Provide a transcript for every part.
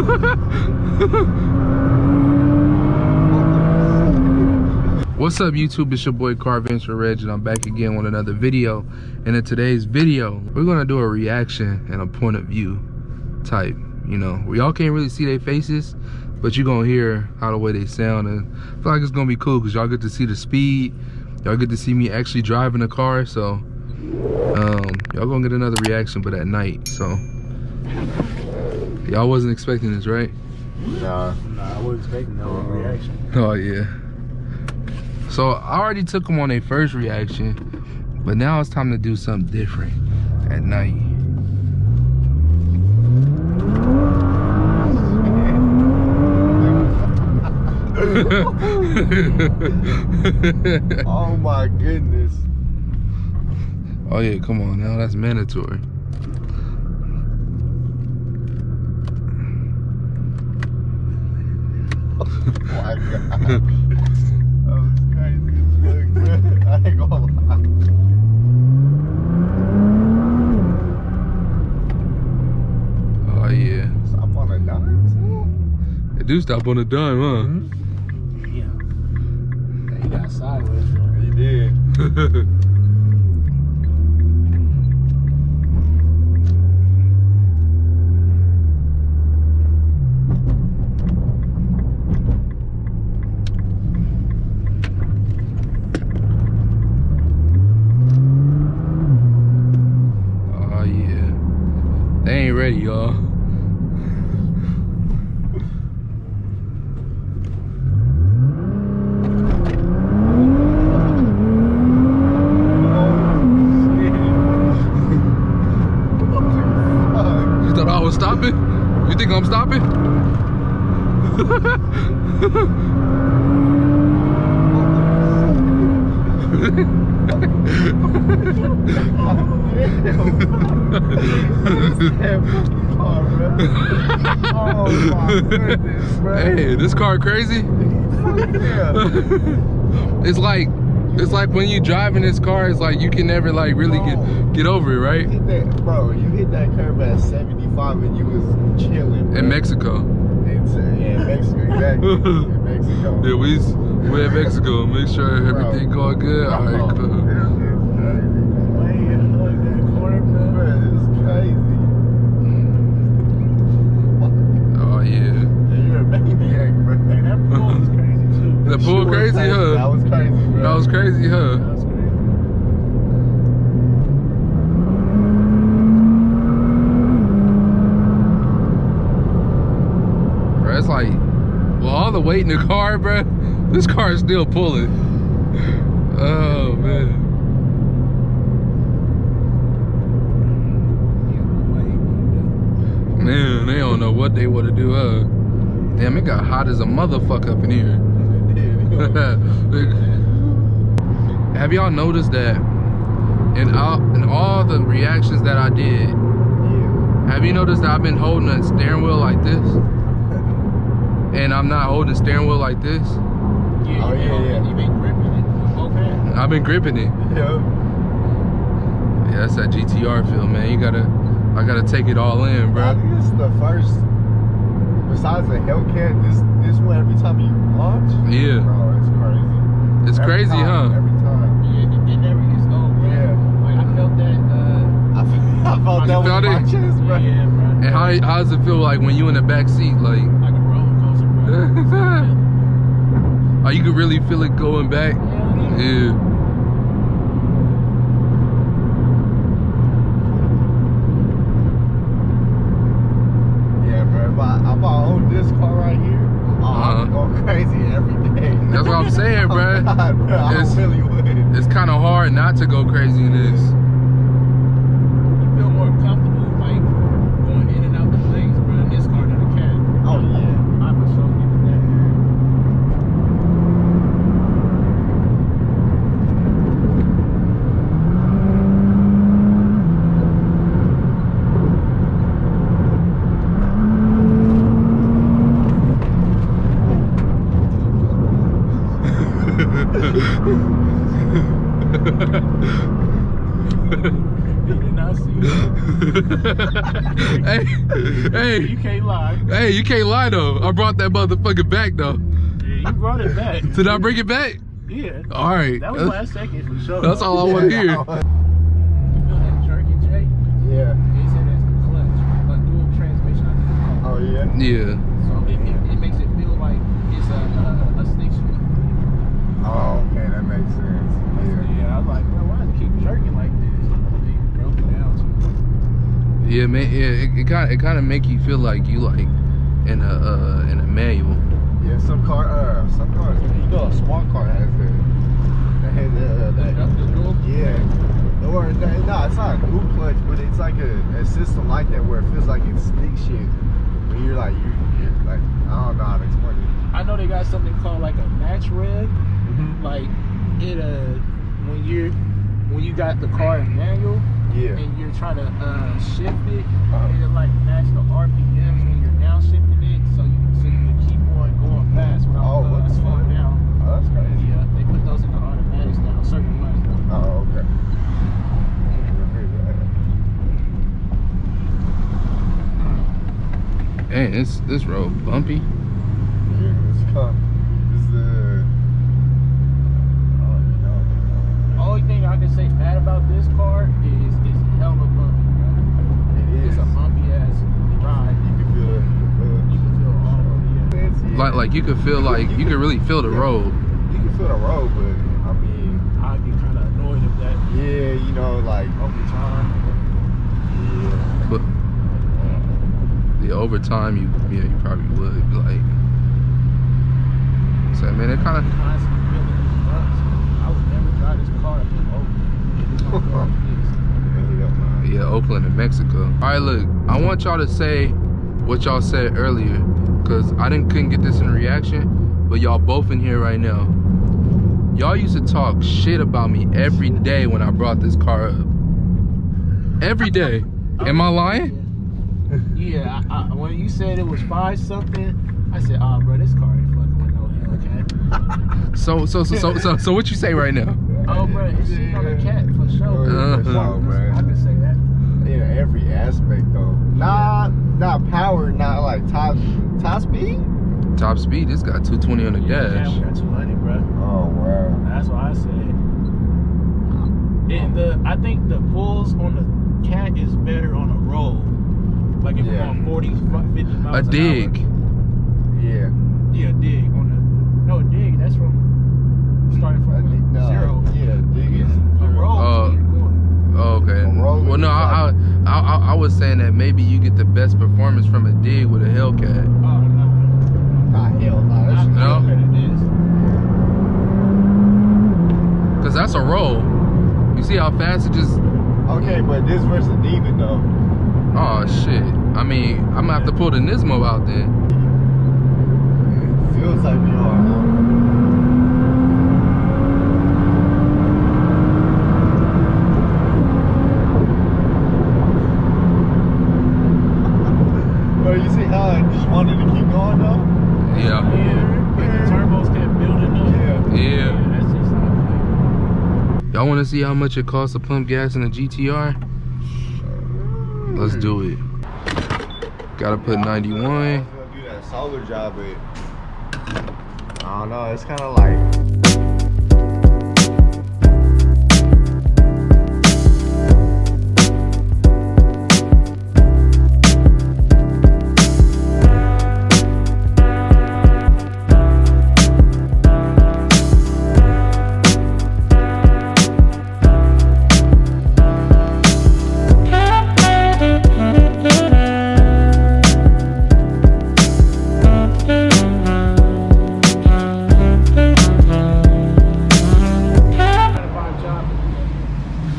What's up YouTube, it's your boy Car Venture Reg, and I'm back again with another video. And in today's video, we're gonna do a reaction and a point of view type. You know, we all can't really see their faces, but you're gonna hear how the way they sound, and I feel like it's gonna be cool because y'all get to see the speed, y'all get to see me actually driving the car, so y'all gonna get another reaction, but at night. So y'all wasn't expecting this, right? Nah, I wasn't expecting no reaction. Oh yeah. So I already took them on their first reaction, but now it's time to do something different at night. Oh my goodness. Oh yeah, come on now, that's mandatory. Oh my god. That was crazy as fuck, bro. I ain't gonna lie. Oh yeah. Stop on a dime, too? It do stop on a dime, huh? Yeah. He got sideways, bro. He did. They ain't ready, y'all. You thought I was stopping? You think I'm stopping? Oh my goodness, bro. Hey, this car crazy? Yeah. It's like when you drive in this car, it's like you can never like really get over it, right? You hit that, bro, you hit that curve at 75 and you was chilling, bro. In Mexico. Yeah, Mexico, exactly. In Mexico. Yeah, we're in Mexico. Make sure everything going good. All right, cool. The pool crazy, huh? That was crazy, bro. That was crazy, huh? That was crazy. Bro, it's like, well, all the weight in the car, bro, this car is still pulling. Oh, man. Man, they don't know what they want to do, huh? Damn, it got hot as a motherfucker up in here. Have y'all noticed that in all the reactions that I did, have you noticed that I've been holding a steering wheel like this? And I'm not holding the steering wheel like this? Yeah, oh, yeah. You've been gripping it with both hands. I've been gripping it. Yeah. Yeah, that's that GTR feel, man. I gotta take it all in, bro. I think this is the first, besides the Hellcat, this one every time you launch? Yeah. Bro, it's crazy. It's every crazy, time, huh? Every time. Yeah, it never gets old, bro. Yeah. Like, I felt that, I felt that with my chest, bro. Yeah, bro. And how does it feel like when you in the back seat, like a roller coaster, bro. oh, you can really feel it going back? Yeah. Yeah, bro. If I own this car right here, I'm going crazy every day. That's what I'm saying, bro. Oh, God, bro. I really would. It's kind of hard not to go crazy in this. You feel more comfortable, like, going in and out the lanes, bro, in this car than the cat. Oh, yeah. I for sure give it that. did not see that. Hey, You can't lie. hey, you can't lie though. I brought that motherfucker back though. Yeah, you brought it back. Did I bring it back? Yeah. All right. That was last second for sure. That's all I want to hear. You feel that jerky, Jay? Yeah. They said that's the clutch, but dual transmission. I think. Oh yeah. Yeah. So it makes it feel like it's a stick shift. Oh, okay, that makes sense. Yeah, I was like, bro, why does it keep jerking like this? They broke it down to. Yeah, man. Yeah, it kind of make you feel like you like in a manual. Yeah, some cars, you know, a smart car has it. They had The dual? yeah. Or no, it's not a dual clutch, but it's like a system like that where it feels like it's stick shift. When you're like, you're like, I don't know how to explain it. I know they got something called like a match rig. Mm-hmm. Like it when you got the car in manual, Yeah. and you're trying to shift it, and it like match the RPMs when you're downshifting it, so you can keep on going fast without slowing down. Oh, that's crazy. Yeah, they put those in the automatics now, certain ones. Oh, okay. Dang, this road bumpy. Yeah, it's the. Oh no. Only thing I can say bad about this car is it's hella bumpy, bro. It is. It's a bumpy ass ride. You can feel it. You can feel all of it. Yeah. Like you could feel like you could really feel the road. You can feel the road, but I mean, I'd be kind of annoyed if that yeah, you know, like over time. yeah. But the overtime, you probably would be like. So man, it kind of. Constantly feeling these bumps. I would never drive this car if it was over. Yeah, Oakland and Mexico. All right, look, I want y'all to say what y'all said earlier, cause I couldn't get this in a reaction, but y'all both in here right now. Y'all used to talk shit about me every day when I brought this car up. Every day. Am I lying? Yeah, I, when you said it was 5 something, I said, "Oh, bro, this car ain't fucking with no Hellcat." So what you say right now? Oh, bro, it's sitting on a cat for sure. For sure, man. I can say that. In every aspect though. Not power, not like top speed. Top speed, this got 220 on the Yeah, dash. we got 200, bro. Oh wow. That's what I said. And I think the pulls on the cat is better on a roll. Like if we're on 40, 50 miles A dig. Yeah. Yeah, dig on a dig. That's from starting from zero. Yeah, dig is A roll. Oh, okay. Well, no, I was saying that maybe you get the best performance from a dig with a Hellcat. Oh no. Not hell, no. That's No? It is. Cause that's a roll. You see how fast it just. okay, but this versus Demon though. Oh shit. I mean, I'm gonna have to pull the Nismo out then. It feels like we are. But you see how I just wanted to keep going though? Yeah. Yeah. Like the turbos kept building up. Yeah. That's just how Y'all wanna see how much it costs to pump gas in a GTR? Let's do it. Gotta put 91. I was gonna do that solar job, but I don't know. It's kind of like.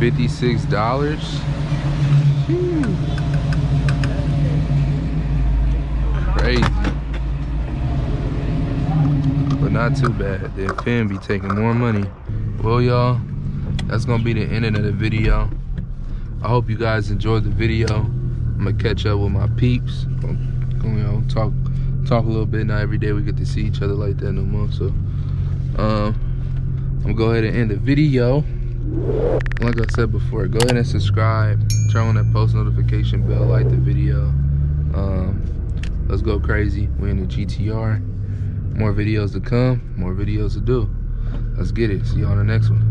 $56. Crazy. But not too bad. The Finn be taking more money. Well, y'all, that's gonna be the end of the video. I hope you guys enjoyed the video. I'm gonna catch up with my peeps. Gonna talk a little bit. Not every day we get to see each other like that no more. So I'm gonna go ahead and end the video. Like I said before, go ahead and subscribe, turn on that post notification bell, like the video. Let's go crazy. We're in the GTR. More videos to come, more videos to do. Let's get it. See you on the next one.